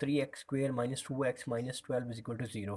3x² - 2x - 12 = 0۔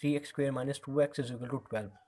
3x² - 2x = 12،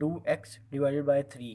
2x/3۔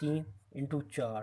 3 × 4،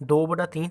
2/3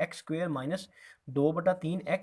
x² - 2/3x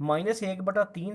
-1/3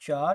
4۔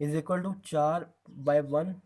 = 4/1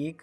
1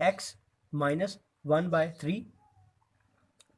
x - 1/3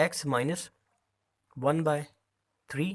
x - 1/3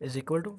=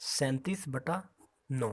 37/9۔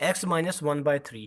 x - 1/3،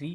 3،